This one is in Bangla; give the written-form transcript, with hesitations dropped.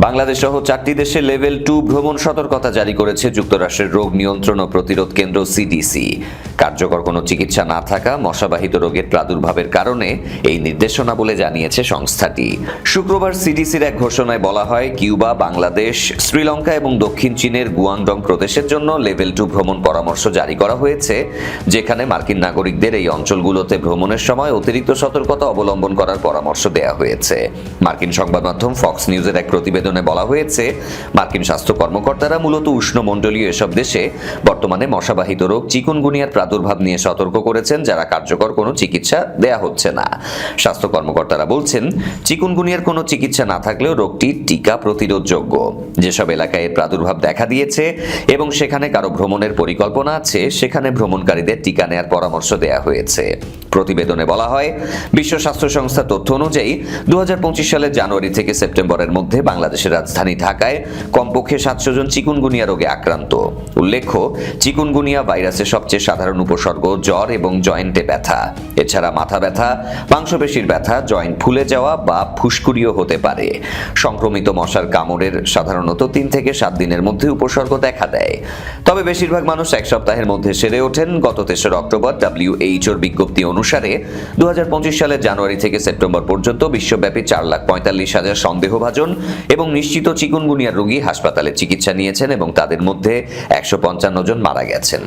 বাংলাদেশ সহ 4টি দেশে লেভেল 2 ভ্রমণ সতর্কতা জারি করেছে যুক্তরাষ্ট্রের রোগ নিয়ন্ত্রণ ও প্রতিরোধ কেন্দ্র সিডিসি। কার্যকর কোনো চিকিৎসা না থাকা মশাবাহিত রোগের প্রাদুর্ভাবের কারণে এই নির্দেশনা বলে জানিয়েছে সংস্থাটি। শুক্রবার সিডিসির এক ঘোষণায় বলা হয়, কিউবা, বাংলাদেশ, শ্রীলঙ্কা এবং দক্ষিণ চীনের গুয়াংডং প্রদেশের জন্য লেভেল 2 ভ্রমণ পরামর্শ জারি করা হয়েছে, যেখানে মার্কিন নাগরিকদের এই অঞ্চলগুলোতে ভ্রমণের সময় অতিরিক্ত সতর্কতা অবলম্বন করার পরামর্শ দেওয়া হয়েছে। মার্কিন সংবাদ মাধ্যম ফক্স নিউজের এক প্রতিবেদনে বলা হয়েছে, মার্কিন স্বাস্থ্য কর্মকর্তারা মূলত উষ্ণমণ্ডলীয় এসব দেশে বর্তমানে মশাবাহিত রোগ চিকুনগুনিয়ার প্রাদুর্ভাব নিয়ে সতর্ক করেছেন, যারা কার্যকর কোনো চিকিৎসা দেয়া হচ্ছে না। স্বাস্থ্য কর্মকর্তারা বলছেন, চিকুনগুনিয়ার কোনো চিকিৎসা না থাকলেও রোগটি টিকা প্রতিরোধযোগ্য। যেসব এলাকায় এর প্রাদুর্ভাব দেখা দিয়েছে এবং সেখানে কারো ভ্রমণের পরিকল্পনা আছে, সেখানে ভ্রমণকারীদের টিকা নেয়ার পরামর্শ দেয়া হয়েছে। প্রতিবেদনে বলা হয়, বিশ্ব স্বাস্থ্য সংস্থার তথ্য অনুযায়ী 2025 সালের জানুয়ারি থেকে সেপ্টেম্বরের মধ্যে বাংলাদেশের রাজধানী ঢাকায় কমপক্ষে 700 জন চিকুনগুনিয়া রোগে আক্রান্ত। উল্লেখ্য, চিকুনগুনিয়া ভাইরাসের সবচেয়ে সাধারণ উপসর্গ জ্বর এবং জয়েন্টে ব্যথা। এছাড়া মাথা ব্যথা, মাংসপেশির ব্যথা, জয়েন্ট ফুলে যাওয়া বা ফুসকুড়িও হতে পারে। সংক্রমিত মশার কামড়ের সাধারণত 3 থেকে 7 দিনের মধ্যে উপসর্গ দেখা দেয়। তবে বেশিরভাগ মানুষ এক সপ্তাহের মধ্যে সেরে ওঠেন। গত 3 অক্টোবর WHO বিজ্ঞপ্তি অনুসারে 2025 সালের জানুয়ারি থেকে সেপ্টেম্বর পর্যন্ত বিশ্বব্যাপী 4,45,000 সন্দেহভাজন এবং নিশ্চিত চিকুনগুনিয়ার রোগী হাসপাতালে চিকিৎসা নিয়েছেন এবং তাদের মধ্যে 155 জন মারা গেছেন।